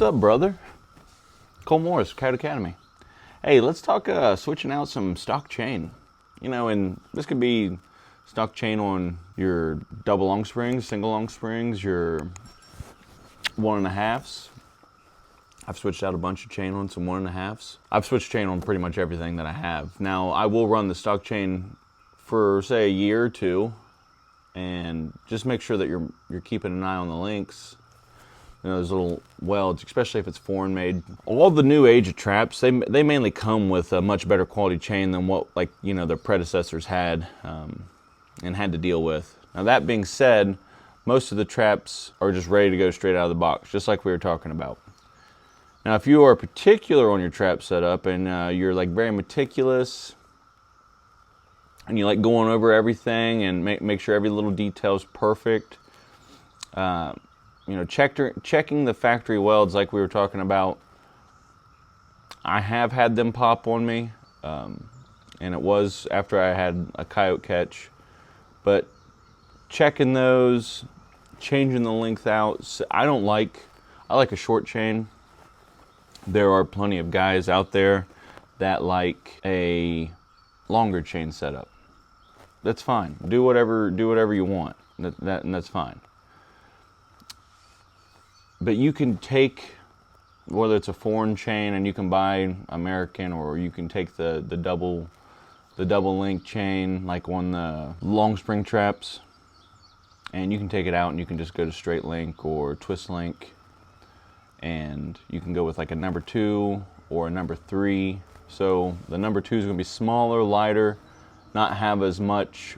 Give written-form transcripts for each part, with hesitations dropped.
What's up, brother? Cole Morris, Coyote Academy. Hey, let's talk switching out some stock chain. You know, and this could be stock chain on your double long springs, single long springs, your 1.5s. I've switched out a bunch of chain on some 1.5s. I've switched chain on pretty much everything that I have. Now, I will run the stock chain for, say, a year or two, and just make sure that you're keeping an eye on the links. You know, those little welds, especially if it's foreign made. All the new age of traps, they mainly come with a much better quality chain than what, like, you know, their predecessors had and had to deal with. Now, that being said, most of the traps are just ready to go straight out of the box, just like we were talking about. Now, if you are particular on your trap setup and you're like very meticulous and you like going over everything and make sure every little detail is perfect, you know, checking the factory welds like we were talking about. I have had them pop on me, and it was after I had a coyote catch. But checking those, changing the length out. I like a short chain. There are plenty of guys out there that like a longer chain setup. That's fine. Do whatever you want. And that's fine. But you can take, whether it's a foreign chain and you can buy American, or you can take the double link chain like on the long spring traps, and you can take it out and you can just go to straight link or twist link, and you can go with like a number 2 or a number 3. So the number 2 is going to be smaller, lighter, not have as much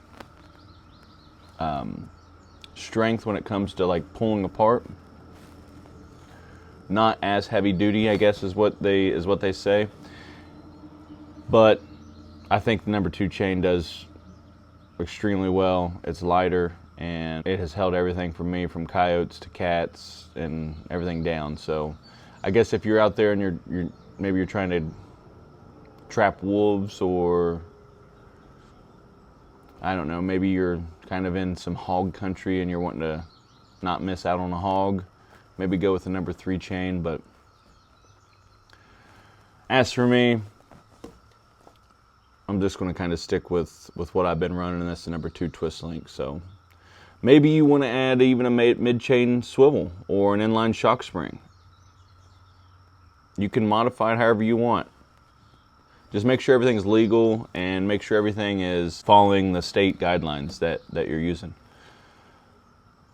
strength when it comes to like pulling apart. Not as heavy duty, I guess, is what they say. But I think the number 2 chain does extremely well. It's lighter, and it has held everything for me, from coyotes to cats and everything down. So I guess if you're out there and maybe you're trying to trap wolves, or I don't know, maybe you're kind of in some hog country and you're wanting to not miss out on a hog, maybe go with the number 3 chain. But as for me, I'm just going to kind of stick with what I've been running, and that's the number 2 twist link. So maybe you want to add even a mid-chain swivel or an inline shock spring. You can modify it however you want. Just make sure everything's legal and make sure everything is following the state guidelines that you're using.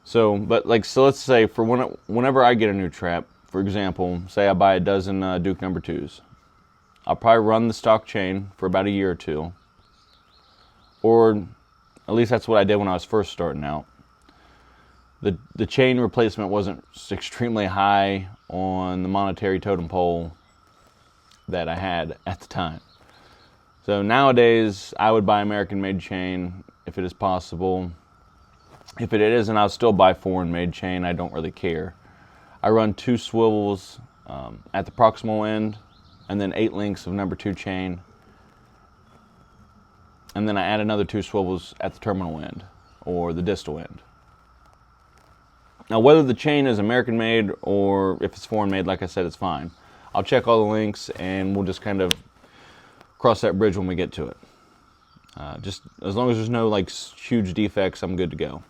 So let's say for whenever I get a new trap, for example, say I buy a dozen Duke number 2s. I'll probably run the stock chain for about a year or two. Or at least that's what I did when I was first starting out. The chain replacement wasn't extremely high on the monetary totem pole that I had at the time. So nowadays, I would buy American-made chain if it is possible. If it isn't, I'll still buy foreign-made chain. I don't really care. I run 2 swivels at the proximal end, and then 8 links of number 2 chain. And then I add another 2 swivels at the terminal end, or the distal end. Now, whether the chain is American-made or if it's foreign-made, like I said, it's fine. I'll check all the links, and we'll just kind of cross that bridge when we get to it. Just as long as there's no like huge defects, I'm good to go.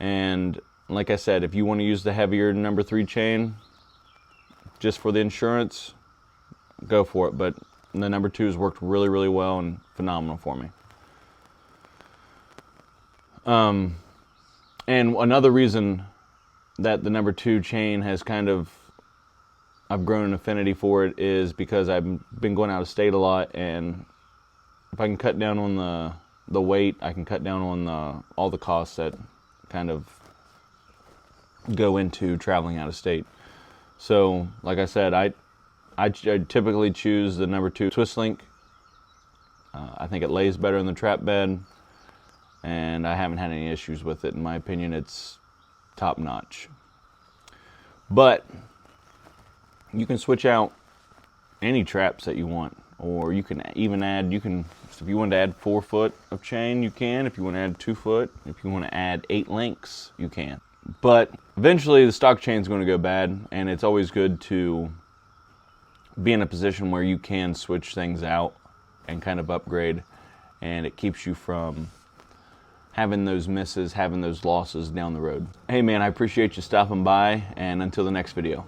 And like I said, if you want to use the heavier number 3 chain just for the insurance, go for it. But the number 2's worked really, really well and phenomenal for me. And another reason that the number 2 chain has I've grown an affinity for it is because I've been going out of state a lot, and if I can cut down on the weight, I can cut down on all the costs that kind of go into traveling out of state. So, like I said, I typically choose the number 2 twist link. I think it lays better in the trap bed, and I haven't had any issues with it. In my opinion, it's top notch. But you can switch out any traps that you want, or you can even add, if you want to add 4 foot of chain, you can. If you want to add 2 foot, if you want to add 8 links, you can. But eventually the stock chain is going to go bad, and it's always good to be in a position where you can switch things out and kind of upgrade, and it keeps you from having those misses, having those losses down the road. Hey man, I appreciate you stopping by, and until the next video.